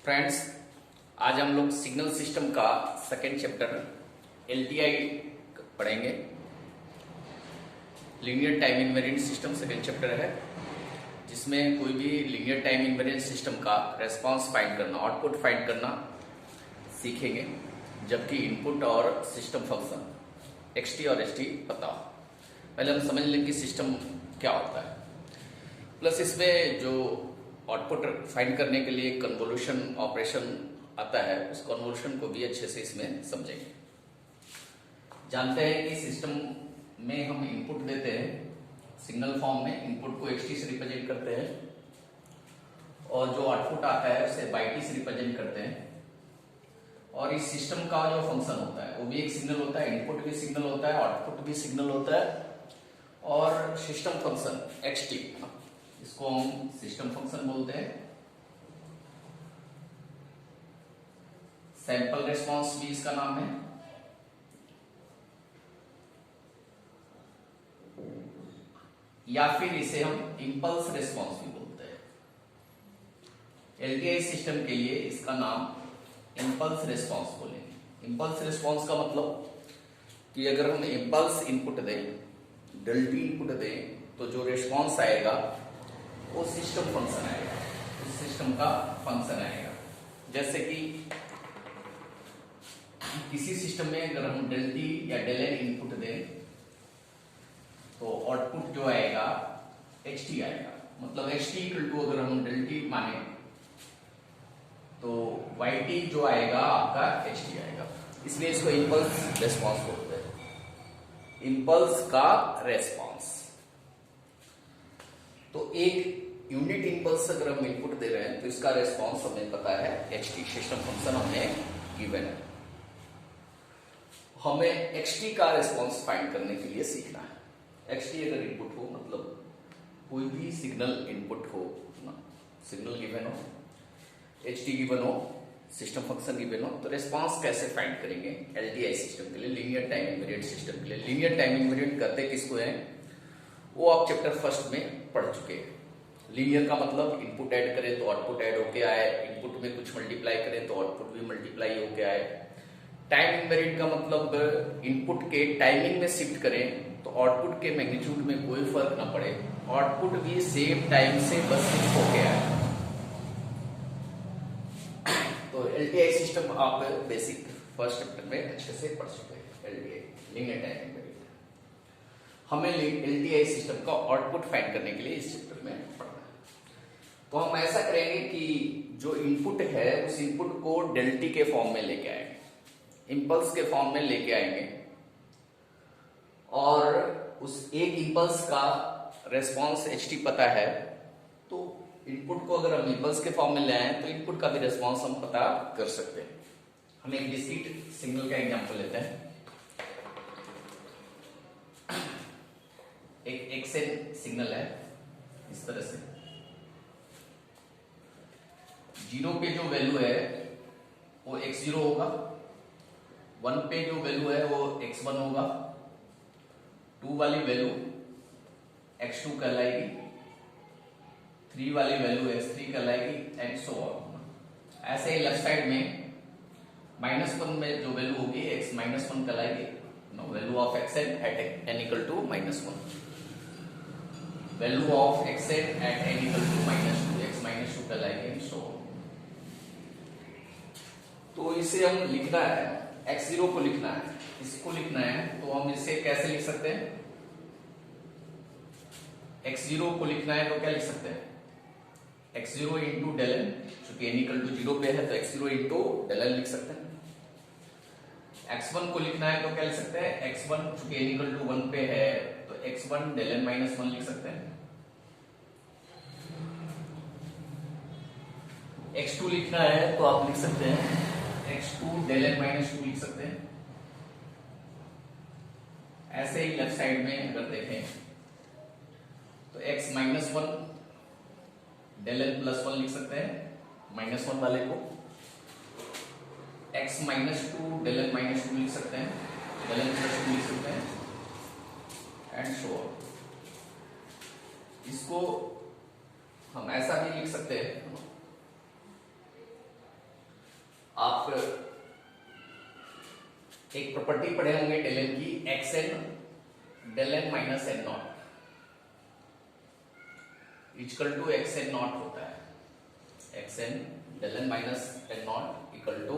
Friends, आज हम लोग सिग्नल सिस्टम का सेकेंड चैप्टर एलटीआई पढ़ेंगे। Linear time invariant system second chapter है, जिसमें कोई भी लीनियर टाइम इनवेरिएंट सिस्टम का रेस्पॉन्स फाइंड करना, आउटपुट फाइंड करना सीखेंगे, जबकि इनपुट और सिस्टम फंक्शन एक्सटी और एसटी पता हो। पहले हम समझ लें कि सिस्टम क्या होता है, प्लस इसमें जो आउटपुट फाइंड करने के लिए कन्वोल्यूशन ऑपरेशन आता है, उस कन्वोल्यूशन को भी अच्छे से इसमें समझेंगे। जानते हैं कि सिस्टम में हम इनपुट देते हैं सिग्नल फॉर्म में, इनपुट को एक्सटी से रिप्रेजेंट करते हैं और जो आउटपुट आता है उसे बाई टी से रिप्रेजेंट करते हैं। और इस सिस्टम का जो फंक्शन होता है वो भी एक सिग्नल होता है, इनपुट भी सिग्नल होता है, आउटपुट भी सिग्नल होता है। और सिस्टम फंक्शन एक्सटी, इसको हम सिस्टम फंक्शन बोलते हैं। सैंपल रेस्पॉन्स भी इसका नाम है। या फिर इसे हम इंपल्स रेस्पॉन्स भी बोलते हैं। एलटीआई सिस्टम के लिए इसका नाम इंपल्स रेस्पॉन्स बोलेंगे। इंपल्स रेस्पॉन्स का मतलब कि अगर हम इंपल्स इनपुट दें, डेल्टी इनपुट दें, तो जो रेस्पॉन्स आएगा वो सिस्टम फंक्शन आएगा, उस सिस्टम का फंक्शन आएगा। जैसे कि किसी सिस्टम में अगर हम डेल्टी या डेलेन इनपुट दें तो आउटपुट जो आएगा एच टी आएगा। मतलब एच टी इक्वल टू अगर हम डेल्टी माने तो वाई टी जो आएगा आपका एच टी आएगा। इसलिए इसको इंपल्स रेस्पॉन्स बोलते हैं, इंपल्स का रेस्पॉन्स। तो एक यूनिट इंपल्स अगर हम इनपुट दे रहे हैं तो इसका रेस्पॉन्स हमें पता है एच टी, सिस्टम फंक्शन हमें गिवन है। हमें एक्सटी का रेस्पॉन्स फाइंड करने के लिए सीखना है। एक्सटी अगर इनपुट हो, मतलब कोई भी सिग्नल इनपुट हो ना, सिग्नल गिवन हो, एच टी गिवन हो, सिस्टम फंक्शन गिवन हो, तो रेस्पॉन्स कैसे फाइंड करेंगे एलटीआई सिस्टम के लिए, लीनियर टाइम इनवेरिएंट सिस्टम के लिए। लीनियर टाइम इनवेरिएंट कहते किसको है, वो आप चैप्टर फर्स्ट में पढ़ चुके हैं। लीनियर का मतलब इनपुट ऐड करें तो आउटपुट ऐड होके आए, इनपुट में कुछ मल्टीप्लाई करें तो आउटपुट भी मल्टीप्लाई होके आए। टाइम इनवेरिएंट का मतलब इनपुट के टाइमिंग में शिफ्ट करें तो आउटपुट के मैग्नीट्यूड में कोई फर्क ना पड़े, आउटपुट भी सेम टाइम से बस शिफ्ट होके आए। तो एलटीआई सिस्टम आप बेसिक फर्स्ट चैप्टर में अच्छे से पढ़ चुके हैं। एलटीआई लीनियर टाइम इनवेरिएंट, हमें एलटीआई सिस्टम का आउटपुट फाइंड करने के लिए इस चैप्टर में पढ़ना है। तो हम ऐसा करेंगे कि जो इनपुट है उस इनपुट को डेल्टी के फॉर्म में लेके आएंगे, इंपल्स के फॉर्म में लेके आएंगे, और उस एक इंपल्स का रेस्पॉन्स एच टी पता है तो इनपुट को अगर हम इंपल्स के फॉर्म में ले आए तो इनपुट का भी रेस्पॉन्स हम पता कर सकते हैं। हम एक डिस्क्रीट सिग्नल का एग्जांपल लेते हैं। एक एक्सएन सिग्नल है इस तरह से, जीरो पे जो वैल्यू है वो x0 होगा, 1 पे जो वैल्यू है वो x1 होगा, 2 वाली वैल्यू x2 कहलाएगी, 3 वाली वैल्यू x3 कहलाएगी, एंड सो ऑन। ऐसे ही लेफ्ट साइड में -1 में जो वैल्यू होगी x-1 कहलाएगी, value of xn at n equal to -1, value of xn at n equal to -2, x-2 कहलाएगी, एंड सो ऑन। तो इसे हम लिखना है, x0 को लिखना है, इसको लिखना है, तो हम इसे कैसे लिख सकते हैं, x0 को लिखना है तो क्या लिख सकते हैं, x0 इंटू डेलन, चूंकि n इक्वल टू 0 पे है तो x0 इंटू डेलन लिख सकते हैं। x1 को लिखना है तो क्या लिख सकते हैं, x1 चूंकि n इक्वल टू 1 पे है तो x1 डेलन -1 लिख सकते हैं। x2 लिखना है तो आप लिख सकते हैं x2 डेलन -2 लिख सकते हैं। ऐसे ही लेफ्ट साइड में अगर देखें तो x-1 डेलन +1 लिख सकते हैं, -1 वाले को, x-2 डेलन -2 लिख सकते हैं, डेलन +2 लिख सकते हैं, एंड सो ऑन। इसको हम ऐसा भी लिख सकते हैं एक प्रॉपर्टी पढ़े होंगे डेल एन की, x N del n minus n nought equal to x n nought होता है। X N del n minus n nought equal to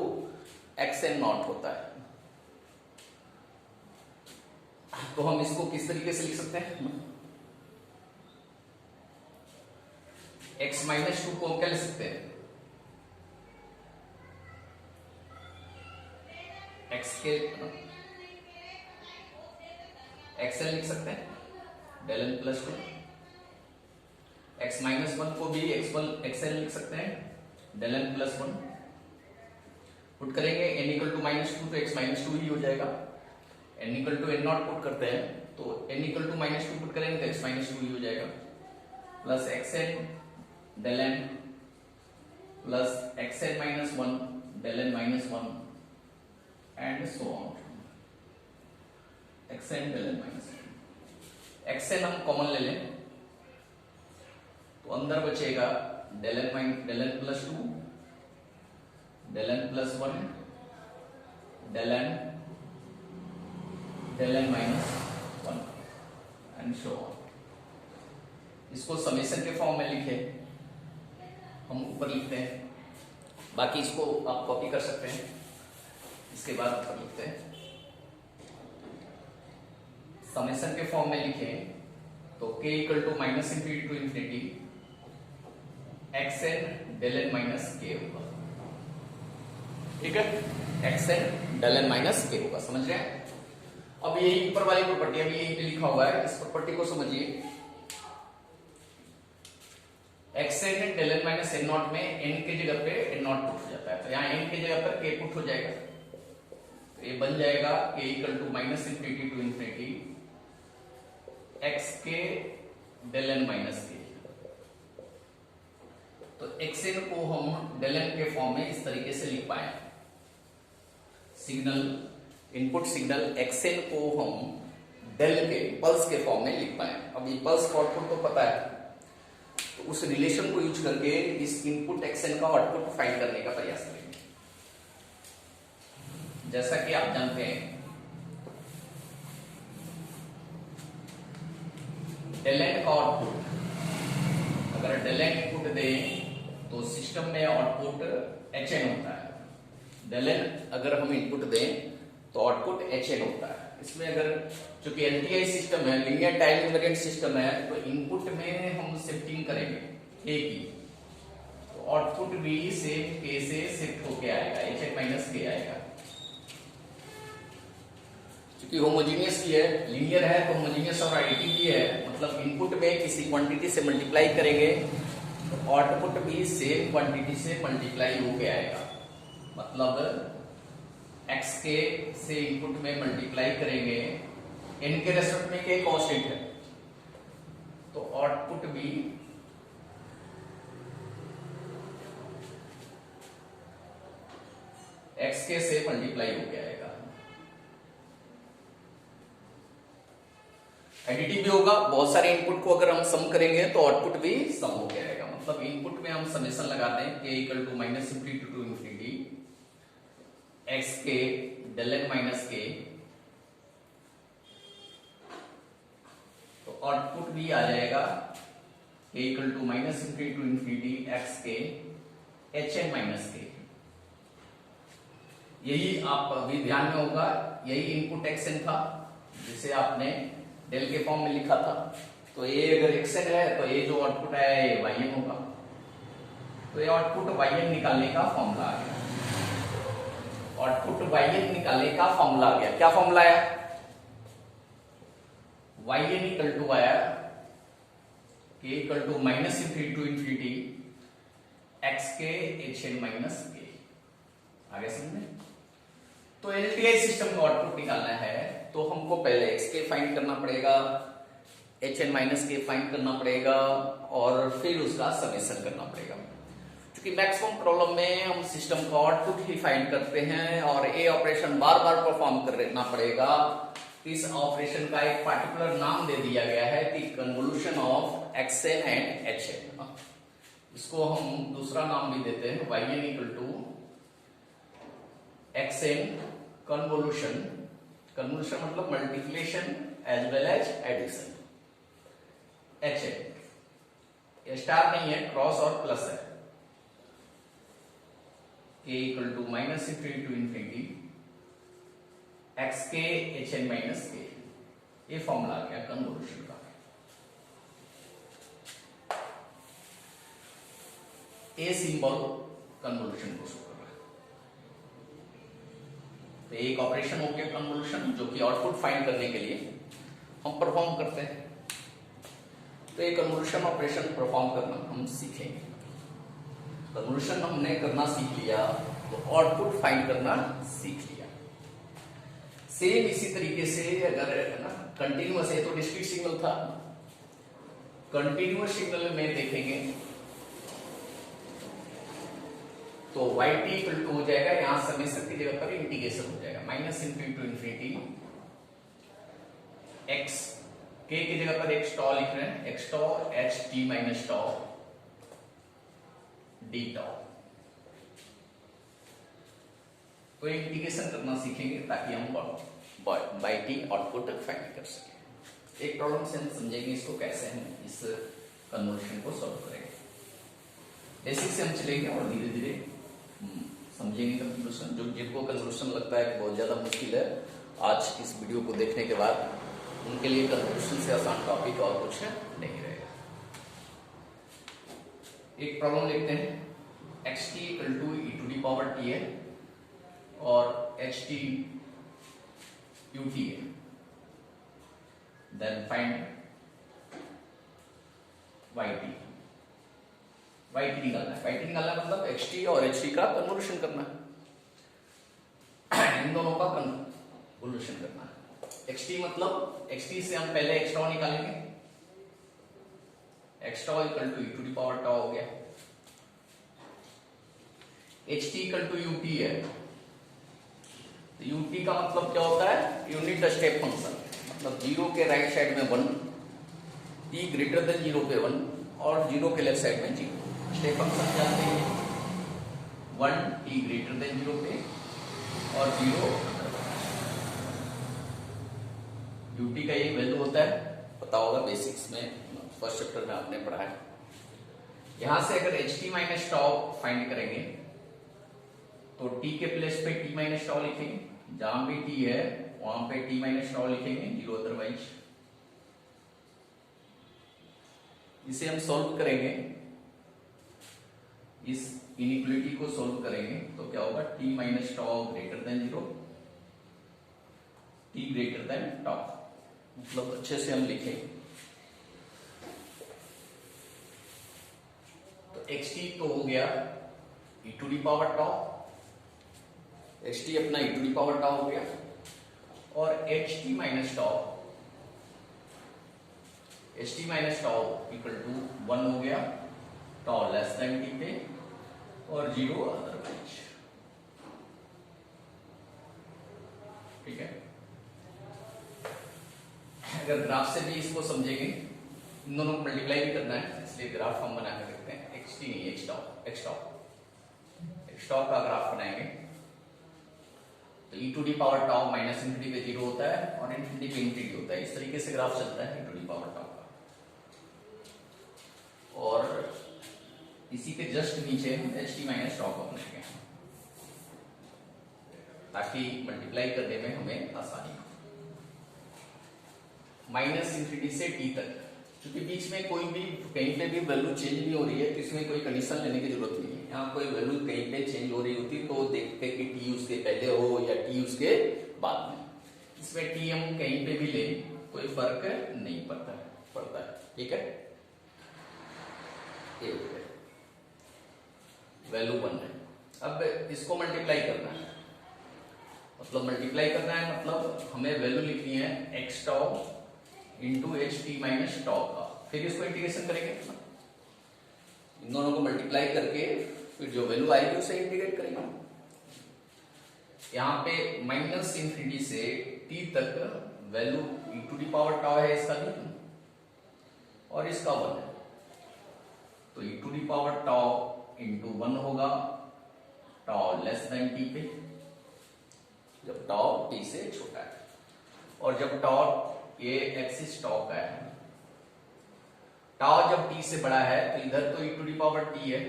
x n nought होता है। तो हम इसको किस तरीके से लिख सकते हैं? एक्स माइनस टू को हम क्या लिख सकते हैं? एक्स के एक्स एन लिख सकते हैं del N plus two. X minus one को भी एक्स एन लिख सकते हैं del N plus one. Put करेंगे N equal to minus two तो एक्स माइनस टू ही हो जाएगा। N equal to N naught put करते हैं तो N equal to minus two put करेंगे तो एक्स माइनस टू ही हो जाएगा, plus X N del N plus X N minus one del n minus one and so on. X N del n minus one, x n हम common ले लें तो अंदर बचेगा del N plus two del N plus one del n minus one and so on. इसको summation के form में लिखे हम ऊपर लिखते हैं, बाकी इसको आप कॉपी कर सकते हैं। इसके बाद ऊपर लिखते हैं समेशन के फॉर्म में लिखे तो k equal to minus infinity to infinity x N del n minus k होगा। ठीक है, x N del n minus k होगा, समझ रहे हैं? अब यही ऊपर वाली प्रॉपर्टी अभी यही पे लिखा हुआ है, इस प्रॉपर्टी को समझिए। X N del n minus n nought में एन के जगह पे एन नॉट पुट हो जाता है, तो यहाँ एन के जगह पर के पुट हो जाएगा, तो ये बन जाएगा k equal to minus infinity to infinity x k del n minus k. तो एक्स एन को हम डेल एन के फॉर्म में इस तरीके से लिख पाए। Signal input signal x n को हम डेल के पल्स के फॉर्म में लिख पाए। अब ये पल्स का आउटपुट तो पता है, तो उस रिलेशन को यूज करके इस इनपुट एक्स एन का आउटपुट फाइंड करने का प्रयास करेंगे। जैसा कि आप जानते हैं डेल एन का आउटपुट, अगर डेल एन इनपुट दें तो सिस्टम में आउटपुट एच एन होता है। डेल एन अगर हम इनपुट दें तो आउटपुट एच एन होता है। इसमें अगर चूंकि एलटीआई सिस्टम है, लीनियर टाइम इनवेरिएंट सिस्टम है, तो इनपुट में हम शिफ्टिंग करेंगे के की, तो आउटपुट भी सेम के से शिफ्ट होके आएगा, एच एन माइनस के आएगा। क्योंकि होमोजीनियस भी है, लीनियर है तो होमोजीनियस और एडिटिव भी है, मतलब इनपुट में किसी क्वांटिटी से मल्टीप्लाई करेंगे तो आउटपुट भी सेम क्वांटिटी से मल्टीप्लाई होके आएगा। मतलब x के से इनपुट में मल्टीप्लाई करेंगे, n के रेस्पेक्ट में k कांस्टेंट है, तो आउटपुट भी x के से मल्टीप्लाई होके आएगा। एडिटिव भी होगा, बहुत सारे इनपुट को अगर हम सम करेंगे तो आउटपुट भी सम होके आएगा। मतलब इनपुट में हम समेशन लगाते हैं k equal to minus infinity to infinity x k del n minus k, तो आउटपुट भी आ जाएगा k equal to minus infinity to infinity x k h n minus k. यही आप अभी ध्यान में होगा, यही इनपुट एक्स एन था जिसे आपने डेल के फॉर्म में लिखा था। तो ये अगर एक्स एन है तो ये जो आउटपुट आया ये वाई एन होगा, तो ये आउटपुट वाई एन निकालने का फॉर्मूला आ गया। आउटपुट वाई एन निकालने का फॉर्मूला आ गया। क्या फॉर्मूला आया? वाई एन इक्वल टू आया k equal to minus infinity to infinity x k h n minus k. आगे समझे? तो एलटीआई सिस्टम का आउटपुट निकालना है तो हमको पहले एक्स के फाइंड करना पड़ेगा, एच एन माइनस के फाइंड करना पड़ेगा और फिर उसका समेशन करना पड़ेगा। क्योंकि मैक्सिमम प्रॉब्लम में हम सिस्टम का आउटपुट ही फाइंड करते हैं और ये ऑपरेशन बार बार परफॉर्म करना पड़ेगा। इस ऑपरेशन का एक पार्टिकुलर नाम दे दिया गया है कि convolution of X N and H N. इसको हम दूसरा नाम भी देते हैं Y N equal to x N convolution convolution मतलब multiplication as well as addition. H है, ये स्टार नहीं है, क्रॉस और प्लस है। k equal to minus infinity to infinity x k h n minus k, ये फॉर्मूला आ गया कन्वोल्यूशन का। ए सिंबल कन्वोल्यूशन को शो कर रहा है। तो एक ऑपरेशन हो गया कन्वोल्यूशन, जो कि आउटपुट फाइंड करने के लिए हम परफॉर्म करते हैं। तो ये कन्वोल्यूशन ऑपरेशन परफॉर्म करना हम सीखेंगे। कन्वोल्यूशन हमने करना सीख लिया तो आउटपुट फाइंड करना सीख लिया। सेम इसी तरीके से अगर है ना कंटिन्यूअस है तो डिस्क्रीट सिग्नल था, कंटिन्यूअस सिग्नल में देखेंगे तो yt इक्वल टू हो जाएगा, यहां समेशन की जगह पर इंटीग्रेशन हो जाएगा, minus infinity to infinity x k की जगह पर x टॉ लिख रहे हैं, x टॉ h t माइनस टॉ d टॉ। तो इंटीग्रेशन करना सीखेंगे ताकि हम बाय टी आउटपुट फाइंड कर सकें। एक प्रॉब्लम से हम समझेंगे इसको कैसे हम इस कन्वर्शन को सॉल्व करेंगे। बेसिक से हम चलेंगे और धीरे धीरे समझेंगे कन्वर्शन। जो जिनको कन्वर्शन लगता है कि बहुत ज्यादा मुश्किल है, आज इस वीडियो को देखने के बाद उनके लिए कन्वर्शन से आसान टॉपिक और कुछ नहीं रहेगा। एक प्रॉब्लम लिखते हैं, x T equal to E to the power T है और एच टी यू टी है, then find Y T. Y T निकालना है, वाई टी निकालना मतलब एक्स टी और एच टी का कन्वोल्यूशन करना है, इन दोनों का कन्वोल्यूशन करना है। एक्स टी मतलब एक्स टी से हम पहले एक्स टॉ निकालेंगे, X tau equal to E to the power tau हो गया। H T equal to u T है, तो यूटी का मतलब क्या होता है, यूनिट स्टेप फंक्शन, मतलब जीरो के राइट साइड में 1, टी ग्रेटर देन जीरो पे 1 और जीरो के लेफ्ट साइड में 0। स्टेप फंक्शन जानते हैं, 1 टी ग्रेटर देन जीरो पे और 0। यूटी का ये वैल्यू होता है, पता होगा बेसिक्स में, फर्स्ट चैप्टर में आपने पढ़ा है। यहां से अगर एच टी माइनस टॉ फाइंड करेंगे तो t के प्लेस पे t माइनस टॉ लिखेंगे, जहां भी t है वहां पे t माइनस टॉ लिखेंगे, जीरो अदरवाइज। इसे हम सॉल्व करेंगे, इस इनइक्वालिटी को सॉल्व करेंगे तो क्या होगा, t minus tau greater than zero, t greater than tau. मतलब अच्छे से हम लिखें तो एक्स टी तो हो गया e to the power tau, h t अपना e to the power tau हो गया, और H t minus tau, h t minus tau equal to 1 हो गया, टॉ लेस देन टी पे और 0 अदरवाइज। ठीक है, अगर ग्राफ से भी इसको समझेंगे, इन दोनों को मल्टीप्लाई भी करना है, इसलिए ग्राफ हम बना कर रखते हैं, एक्स टी नहीं x tau, x tau, x tau का ग्राफ बनाएंगे तो e to the power tau minus infinity पे 0 होता है और इंफिनिटी पे इंफिनिटी होता है। इस तरीके से ग्राफ चलता है e टू डी पावर टॉ का। और इसी के जस्ट नीचे हम एच टी माइनस टॉ को बनाएंगे ताकि मल्टीप्लाई करने में हमें आसानी हो। माइनस इंफिनिटी से टी तक, क्योंकि बीच में कोई भी कहीं पे भी वैल्यू चेंज नहीं हो रही है तो इसमें कोई कंडीशन लेने की जरूरत नहीं है। यहाँ कोई वैल्यू कहीं पे चेंज हो रही होती तो देखते कि टी उसके पहले हो या टी उसके बाद में। इसमें टी हम कहीं पे भी ले कोई फर्क नहीं पड़ता है। ठीक है, ये हो गया वैल्यू 1 है। अब इसको मल्टीप्लाई करना है, मतलब हमें वैल्यू लिखनी है एक्स टॉ इंटू एच टी माइनस टॉ का, फिर इसको इंटीग्रेशन करेंगे, इन दोनों को मल्टीप्लाई करके फिर जो वैल्यू आएगी उसे इंटीग्रेट करेंगे। यहाँ पे माइनस इंफिनिटी से टी तक value e to the power tau है इसका भी और इसका 1 है, तो e to the power tau into 1 होगा, टॉ लेस देन टी पे, जब टॉ टी से छोटा है। और जब टॉर्क, ये एक्सिस टॉर्क का है, टाउ जब टी से बड़ा है तो इधर तो e to the power T है,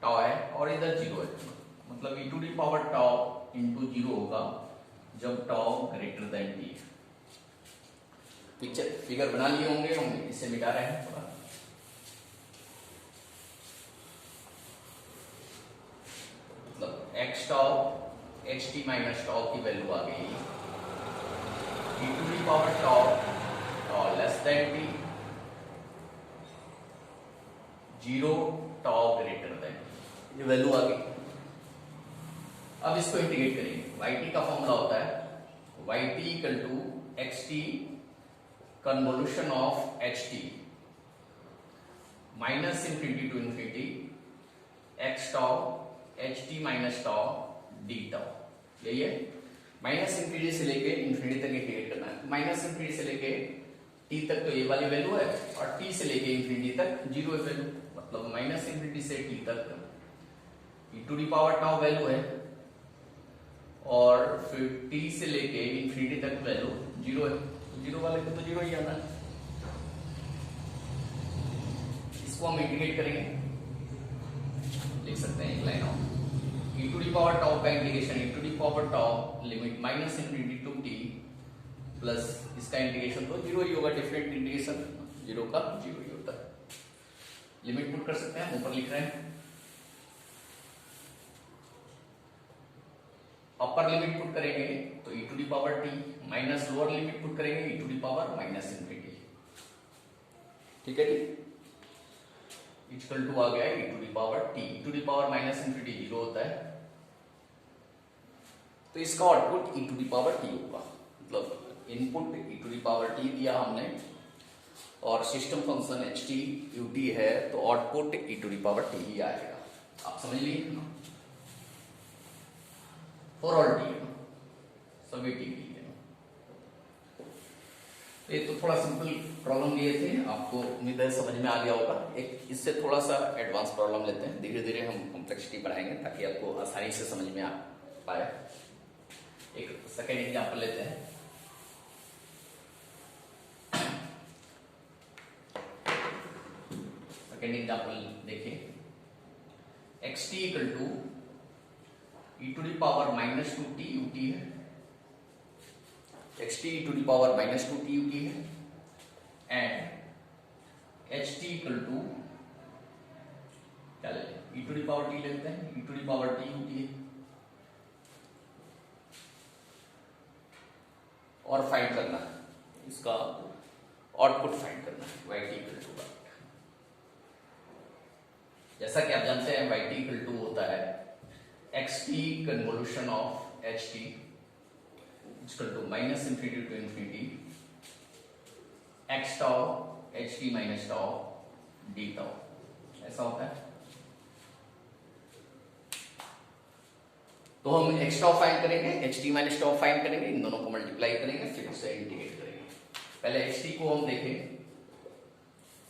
टाउ है, और इधर जीरो है, मतलब e to the power tau into zero होगा जब टाउ ग्रेटर देन टी है। पिक्चर फिगर बना लिए होंगे, इसे मिटा रहे हैं थोड़ा। मतलब x tau h t minus tau की वैल्यू आ गई e to the power tau, tau less than t, zero tau greater than, ये वैल्यू आ गई। अब इसको इंटीग्रेट करेंगे। yt का फॉर्मूला होता है yt equal to xt convolution of ht minus infinity to infinity x tau ht minus tau d tau. यही है, माइनस इंफिनिटी से लेके इंफिनिटी तक इंटीग्रेट करना है। माइनस इंफिनिटी से लेके t तक तो ये वाली वैल्यू है, और t से लेके इंफिनिटी तक जीरो है वैल्यू, मतलब माइनस इंफिनिटी से t तक e to the power tau value है, और फिर t से लेके इंफिनिटी तक वैल्यू जीरो है, तो जीरो वाले को तो जीरो ही आना है। इसको हम इंटीग्रेट करेंगे, लिख सकते हैं एक line of e to the power tau का integration e to the power tau limit minus infinity to t plus इसका इंटीग्रेशन तो जीरो ही होगा, डिफरेंट इंटीग्रेशन जीरो का जीरो ही होता है। लिमिट पुट कर सकते हैं, ऊपर लिख रहे हैं अपर लिमिट पुट करेंगे तो e to the power t minus lower limit put करेंगे e to the power minus infinity. ठीक है, इक्वल टू आ गया e to the power t, e to the power minus infinity zero होता है, तो इसका output e to the power t होगा। मतलब input e to the power t दिया हमने, और system function h T U T है, तो output e to the power t ही आएगा। आप समझ लिए, फॉर ऑल टी सभी टी के लिए। ये तो थोड़ा सिंपल प्रॉब्लम लिए थे, आपको उम्मीद है समझ में आ गया होगा। एक इससे थोड़ा सा एडवांस प्रॉब्लम लेते हैं, धीरे धीरे हम कॉम्प्लेक्सिटी बढ़ाएंगे ताकि आपको आसानी से समझ में आ पाए। एक सेकेंड एग्जाम्पल लेते हैं। सेकेंड एग्जाम्पल देखिए, X T equal to e to the power minus two T U T है, x T e to the power minus two T U T है, and H T equal to क्या ले लें, e to the power T लेते हैं, e to the power T U T है, और find करना है इसका आउटपुट, फाइंड करना है y t इक्वल टू। जैसा कि आप जानते हैं y t इक्वल टू होता है x t convolution of h T equal to minus infinity to infinity x tau h t minus tau d tau, ऐसा होता है। तो हम एक्स टाउ फाइंड करेंगे, h t minus tau find करेंगे, इन दोनों को मल्टीप्लाई करेंगे, फिर उसे इंटीग्रेट करेंगे। पहले एक्स टी को हम देखें,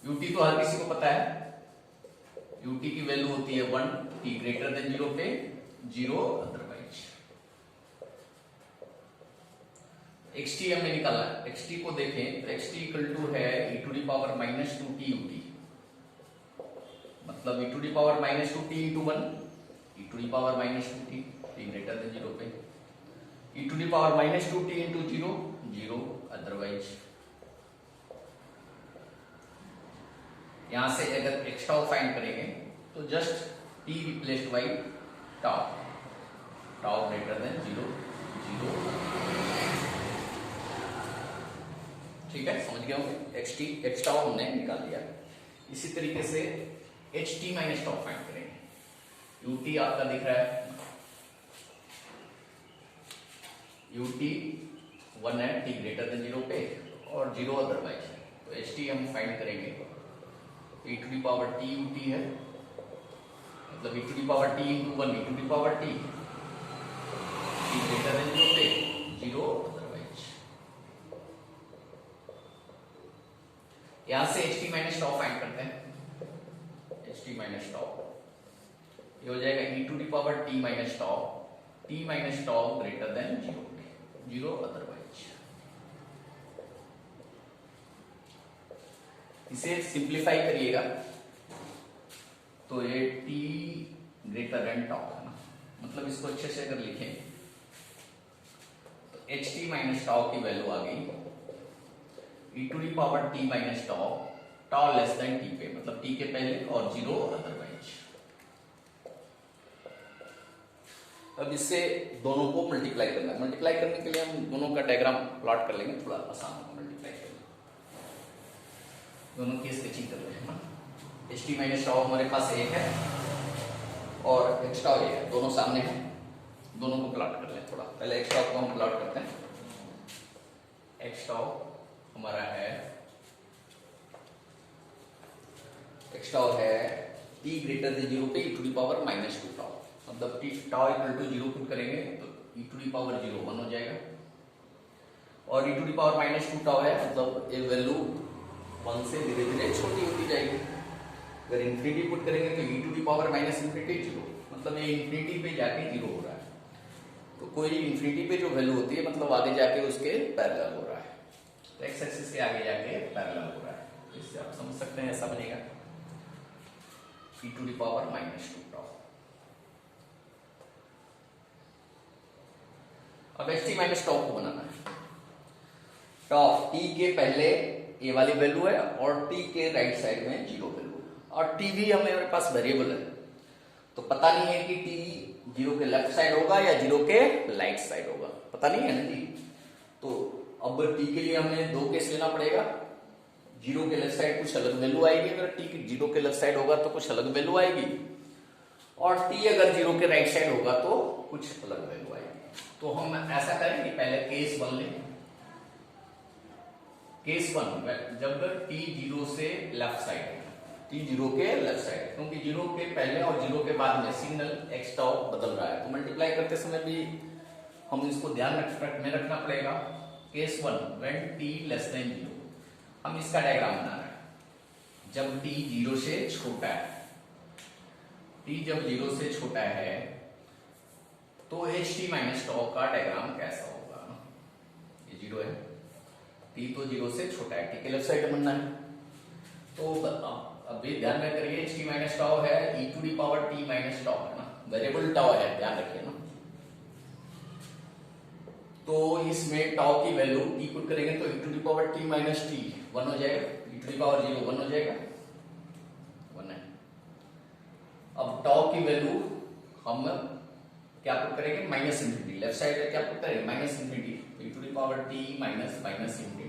यू टी तो हर किसी को पता है, यू टी की वैल्यू होती है 1, टी ग्रेटर देन जीरो पे जीरो अदरवाइज। एक्स टी हमने निकाला, एक्स टी को देखें तो एक्स टी इक्वल टू है e to the power minus two T U t, मतलब e to the power minus two t into 1, e to the power minus two t, t greater than zero पे, e to the power minus two t into zero, zero otherwise. यहां से अगर x tau find करेंगे तो just t replaced by tau, tau greater than zero, zero. ठीक है, समझ गए होंगे। एक्स टी एक्स टाउ हमने निकाल लिया। इसी तरीके से h t minus tau find करेंगे। यू टी आपका दिख रहा है, यू टी 1 है, टी ग्रेटर देन जीरो पे, और जीरो अदरवाइज है, तो एच टी हम फाइंड करेंगे e to the power T U T है, मतलब e to the power t into 1, e to the power t, t greater than zero पे zero otherwise. यहां से h t minus tau find करते हैं, H t minus tau ये हो जाएगा e to the power t minus tau, t minus tau greater than zero, zero otherwise. इसे simplify करिएगा तो ये t ग्रेटर देन टाउ है ना, मतलब इसको अच्छे से अगर लिखें तो एच टी माइनस टाउ की वैल्यू आ गई e to the power t minus tau, tau less than t पे, मतलब t के पहले और 0 अदरवाइज। अब इससे दोनों को मल्टीप्लाई करना है। मल्टीप्लाई करने के लिए हम दोनों का डायग्राम प्लॉट कर लेंगे, थोड़ा आसान होगा मल्टीप्लाई करना। दोनों की स्केचिंग कर रहे हैं ना। एच टी माइनस टाउ हमारे पास एक है और एक्स टाउ एक है, दोनों सामने हैं, दोनों को प्लॉट कर लें। थोड़ा पहले एक्स टाउ को हम प्लॉट करते हैं। एक्स टाउ हमारा है, एक्स टाउ है t ग्रेटर देन 0 पे e to the power minus 2 tau, मतलब t tau equal to 0 put करेंगे तो e टू दी पावर 0 1 हो जाएगा, और e to the power minus 2 tau है, मतलब ये वैल्यू 1 से धीरे धीरे छोटी होती जाएगी। अगर इंफिनिटी पुट करेंगे तो e to the power minus infinity 0, मतलब ये इंफिनिटी पे जाके 0 हो रहा है। तो कोई इंफिनिटी पे जो वैल्यू होती है मतलब आगे जाके उसके पैरेलल हो रहा है, तो एक्स एक्सिस के आगे जाके पैरेलल हो रहा है। तो इससे आप समझ सकते हैं ऐसा बनेगा e to the power minus 2 tau. अब एच टी माइनस टाउ को बनाना है। टाउ t के पहले ये वाली वैल्यू है और t के राइट साइड में 0 वैल्यू, और t भी हमारे पास वेरिएबल है, तो पता नहीं है कि t 0 के लेफ्ट साइड होगा या 0 के राइट साइड होगा, पता नहीं है ना जी। तो अब t के लिए हमें 2 केस लेना पड़ेगा। 0 के लेफ्ट साइड कुछ अलग वैल्यू आएगी, अगर t 0 के लेफ्ट साइड होगा तो कुछ अलग वैल्यू आएगी, और t अगर 0 के राइट साइड होगा तो कुछ अलग वैल्यू आएगी। तो हम ऐसा करेंगे, पहले केस 1 लें। केस 1 जब t 0 से लेफ्ट साइड है, t 0 के लेफ्ट साइड, क्योंकि 0 के पहले और 0 के बाद में सिग्नल एक्स टाउ बदल रहा है, तो मल्टीप्लाई करते समय भी हम इसको ध्यान में रखना पड़ेगा। Case 1 when t less than 0, हम इसका डायग्राम बना रहे हैं। जब t 0 से छोटा है, t जब 0 से छोटा है तो एच टी माइनस टाउ का डायग्राम कैसा होगा। ये 0 है, t तो 0 से छोटा है, t के लेफ्ट साइड बनना है। तो अभी ध्यान में करिए एच टी माइनस टाउ है e to the power t minus tau है ना, वेरिएबल टाउ है, ध्यान रखिए ना। तो इसमें टाउ की वैल्यू t पुट करेंगे तो e to the power t minus t 1 हो जाएगा, e टू दी पावर 0 1 हो जाएगा, 1 है। अब टाउ की वैल्यू हम क्या पुट करेंगे, माइनस इंफिनिटी, लेफ्ट साइड क्या पुट करेंगे minus infinity, e to the power t minus minus infinity